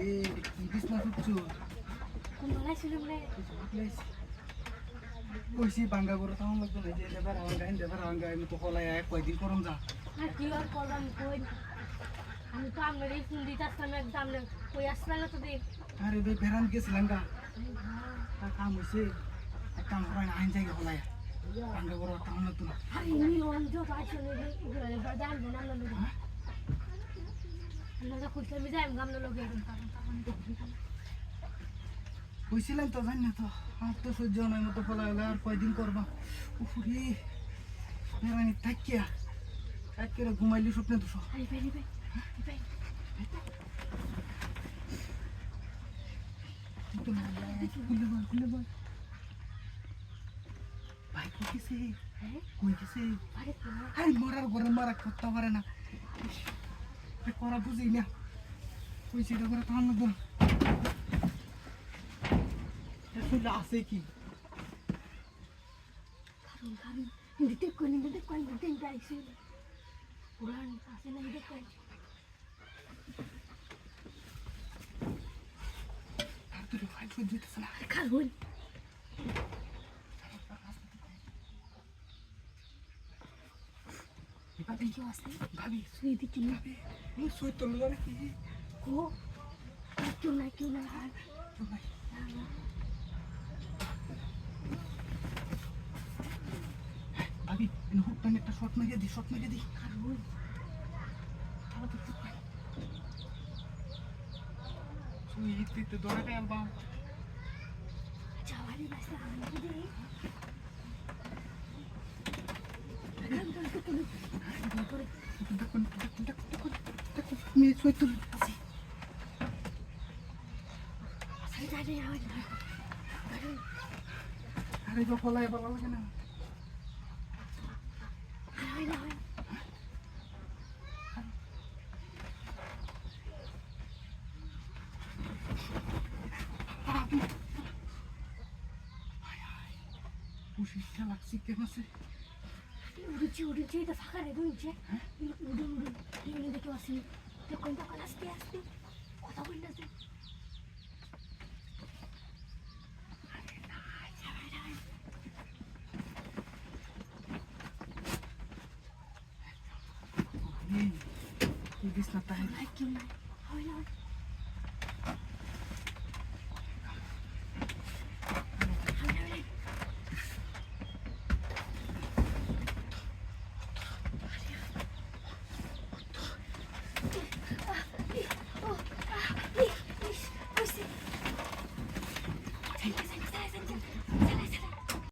কি বিছনা করছো? কোন বলাই শুনে বলে কইছি বাঙ্গা করে তাও লাগতো না যে দেবার আঙ্গা আমি তো হলাই এক কয়দিন করম যা আর কি আর করলাম কই আমি তো আমার এই ফোন দিতে আসলাম একদম কই আসলাম না তো দেখ আরে ভাই বেড়ান গেছিলাম গা তা কাম হয়েছে এক কাম করাই না আইন জায়গা হলাই বাঙ্গা করে তাও লাগতো না আর এমনি অঞ্জ পাইছনে জান না না না আমরা খুশি আমি যাই গামলা লগে কইছিলাম তো জানি না তো আর তো সহ্য নয় মতো ফলা হলে আর কয়দিন করবা উফুরে বেড়ানি থাকিয়া থাকিয়া ঘুমাইলি স্বপ্নে তো আরে ভাই ভাই খুলে বল ভাই কই গেছে কই গেছে আরে মরার ঘরে মারা করতে পারে না করা বুঝি না ওই সেটা করে তার মধ্যে আসলে আছে কি কারণ দিতে কোন দিতে গাইছে পুরান আছে না দিতে কই আর তো ফাইল সহ্য হইতেছে না কারণ ভাবি কি আছে ভাবি সুই দিতে না সই তো লড়ে কি কো কেউ না আর ভাই ভাবি হুকটা একটা শট মেরে দি কারণ তাহলে তো ঠিক হয় সুই দিতে দৌড়ে গেল বা যাওয়ারি বাসা আমি দিই দেখুন মেয়ে সই তো আছে আরে বা ফলাই ভালো লাগে না পুষিটা লাগছে কেন আছে উড়েছি এটা ফাঁকা রে দুইছে উড়ুন দেখে আসি দেখুন তখন আস্তে কথা বলতেছে এই বিছনা তাই কেউ নাই হয় না